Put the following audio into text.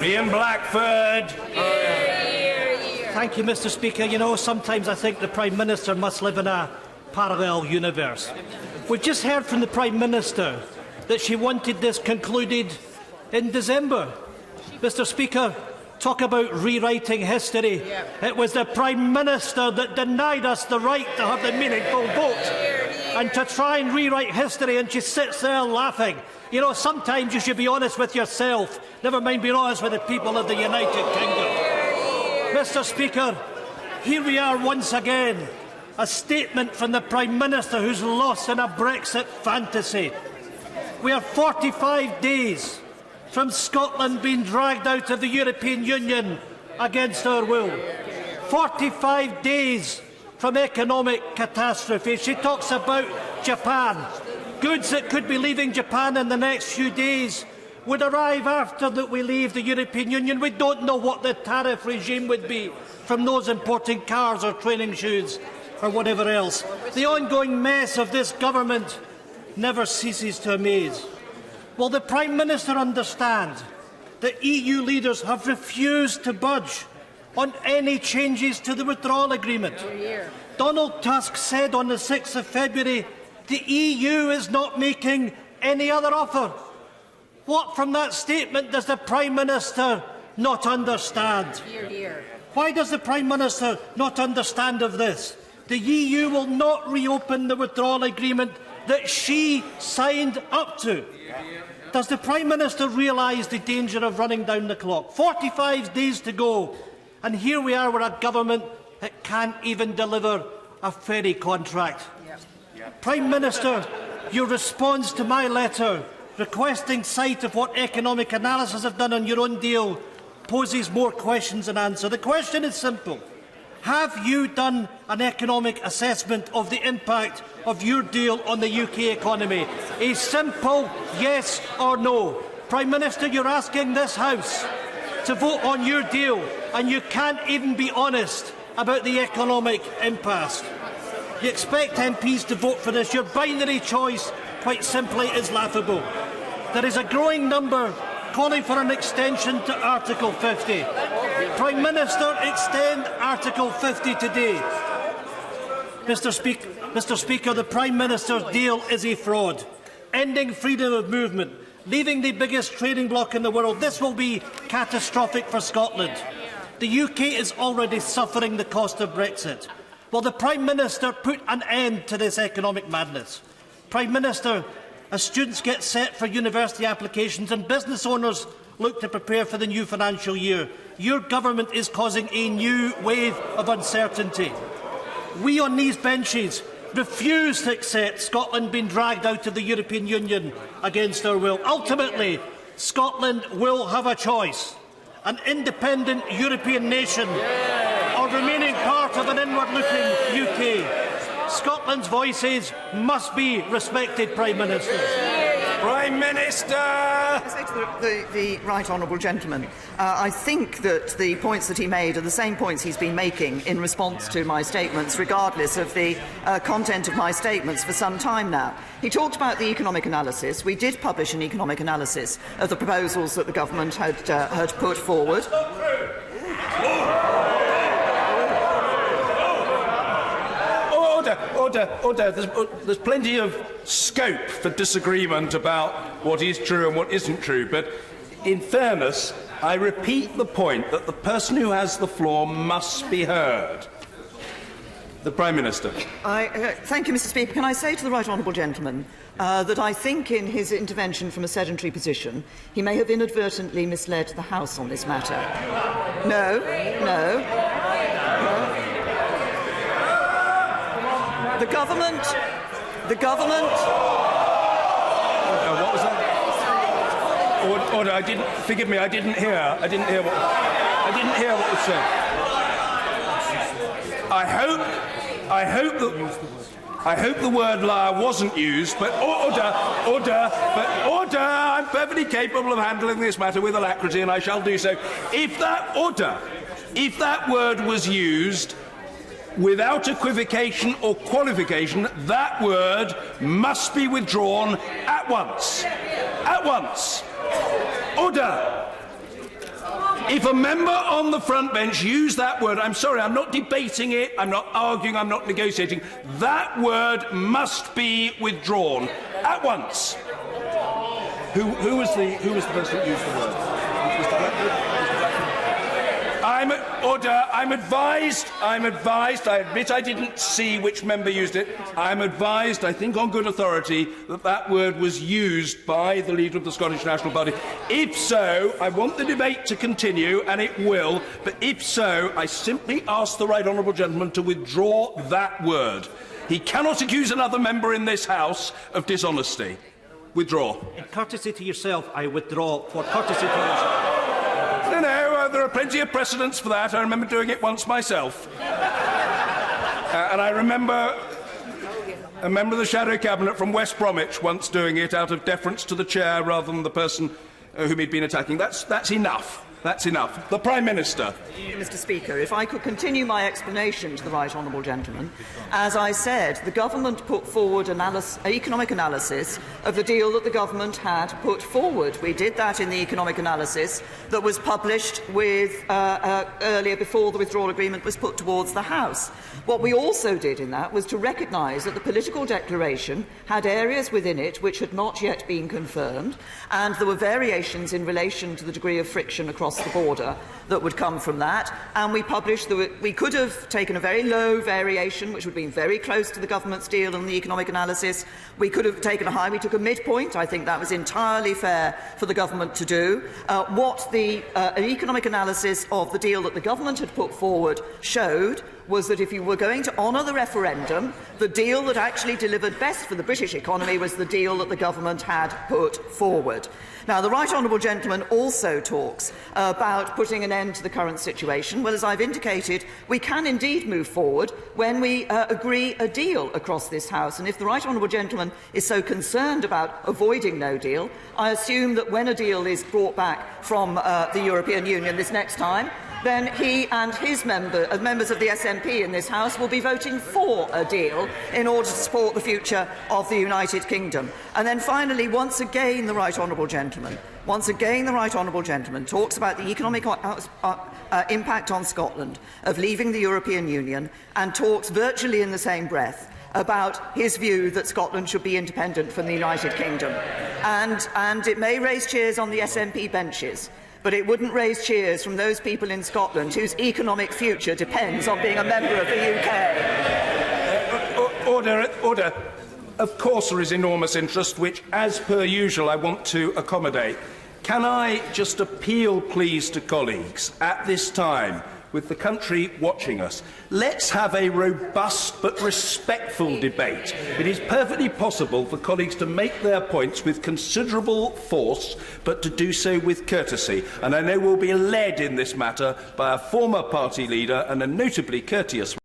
Ian Blackford. Thank you, Mr. Speaker. You know, sometimes I think the Prime Minister must live in a parallel universe. We've just heard from the Prime Minister that she wanted this concluded in December. Mr. Speaker, talk about rewriting history. It was the Prime Minister that denied us the right to have the meaningful vote and to try and rewrite history, and she sits there laughing. You know, sometimes you should be honest with yourself, never mind being honest with the people of the United Kingdom. Mr. Speaker, here we are once again, a statement from the Prime Minister who's lost in a Brexit fantasy. We are 45 days from Scotland being dragged out of the European Union against our will. 45 days from economic catastrophe. She talks about Japan. Goods that could be leaving Japan in the next few days would arrive after that we leave the European Union. We don't know what the tariff regime would be from those importing cars or training shoes or whatever else. The ongoing mess of this government never ceases to amaze. Will the Prime Minister understand that EU leaders have refused to budge on any changes to the withdrawal agreement? Donald Tusk said on the 6th of February, the EU is not making any other offer. What from that statement does the Prime Minister not understand? Why does the Prime Minister not understand of this? The EU will not reopen the withdrawal agreement that she signed up to. Does the Prime Minister realise the danger of running down the clock? 45 days to go, and here we are with a government that can't even deliver a ferry contract. Prime Minister, your response to my letter requesting sight of what economic analysis have done on your own deal poses more questions than answers. The question is simple. Have you done an economic assessment of the impact of your deal on the UK economy? A simple yes or no. Prime Minister, you're asking this House to vote on your deal, and you can't even be honest about the economic impasse. You expect MPs to vote for this. Your binary choice, quite simply, is laughable. There is a growing number calling for an extension to Article 50. Prime Minister, extend Article 50 today. Mr. Speaker, the Prime Minister's deal is a fraud. Ending freedom of movement, leaving the biggest trading bloc in the world. This will be catastrophic for Scotland. The UK is already suffering the cost of Brexit. Will the Prime Minister put an end to this economic madness? Prime Minister, as students get set for university applications and business owners look to prepare for the new financial year, your government is causing a new wave of uncertainty. We on these benches refuse to accept Scotland being dragged out of the European Union against our will. Ultimately, Scotland will have a choice: an independent European nation or remaining part of an inward-looking UK. Scotland's voices must be respected, Prime Minister. Prime Minister! I say to the right honourable gentleman, I think that the points that he made are the same points he's been making in response to my statements, regardless of the content of my statements for some time now. He talked about the economic analysis. We did publish an economic analysis of the proposals that the government had put forward. Order. There's plenty of scope for disagreement about what is true and what isn't true, but in fairness, I repeat the point that the person who has the floor must be heard. The Prime Minister. Thank you, Mr. Speaker. Can I say to the right honourable gentleman that I think in his intervention from a sedentary position, he may have inadvertently misled the House on this matter. No. The government. What was that? Order. Forgive me. I didn't hear what was said. I hope the word liar wasn't used. But order. I'm perfectly capable of handling this matter with alacrity, and I shall do so. If that word was used without equivocation or qualification, that word must be withdrawn at once. Order. If a member on the front bench used that word, I'm sorry, I'm not debating it, I'm not arguing, I'm not negotiating. That word must be withdrawn at once. Who was the person that used the word? Mr. Blackford? I'm advised, I admit I didn't see which member used it. I'm advised, I think on good authority, that that word was used by the leader of the Scottish National Party. If so, I want the debate to continue, and it will, but if so, I simply ask the right honourable gentleman to withdraw that word. He cannot accuse another member in this House of dishonesty. Withdraw. In courtesy to yourself, I withdraw. For courtesy to yourself. No, there are plenty of precedents for that. I remember doing it once myself. And I remember a member of the Shadow Cabinet from West Bromwich once doing it out of deference to the chair rather than the person whom he'd been attacking. That's enough. That's enough. The Prime Minister. Mr. Speaker, if I could continue my explanation to the right honourable gentleman. As I said, the government put forward an economic analysis of the deal that the government had put forward. We did that in the economic analysis that was published earlier before the withdrawal agreement was put towards the House. What we also did in that was to recognise that the political declaration had areas within it which had not yet been confirmed, and there were variations in relation to the degree of friction across the border that would come from that, and we published that we could have taken a very low variation, which would have been very close to the government's deal in the economic analysis. We could have taken a high. We took a midpoint. I think that was entirely fair for the government to do. What the economic analysis of the deal that the government had put forward showed was that if you were going to honour the referendum, the deal that actually delivered best for the British economy was the deal that the government had put forward. Now, the right honourable gentleman also talks about putting an end to the current situation. Well, as I've indicated, we can indeed move forward when we agree a deal across this House. And if the right honourable gentleman is so concerned about avoiding no deal, I assume that when a deal is brought back from the European Union this next time, then he and his members of the SNP in this House will be voting for a deal in order to support the future of the United Kingdom. And then finally, once again, the right honourable gentleman talks about the economic impact on Scotland of leaving the European Union, and talks virtually in the same breath about his view that Scotland should be independent from the United Kingdom. And it may raise cheers on the SNP benches, but it wouldn't raise cheers from those people in Scotland whose economic future depends on being a member of the UK. Order. Of course there is enormous interest, which, as per usual, I want to accommodate. Can I just appeal, please, to colleagues at this time, with the country watching us, let's have a robust but respectful debate. It is perfectly possible for colleagues to make their points with considerable force, but to do so with courtesy. And I know we'll be led in this matter by a former party leader and a notably courteous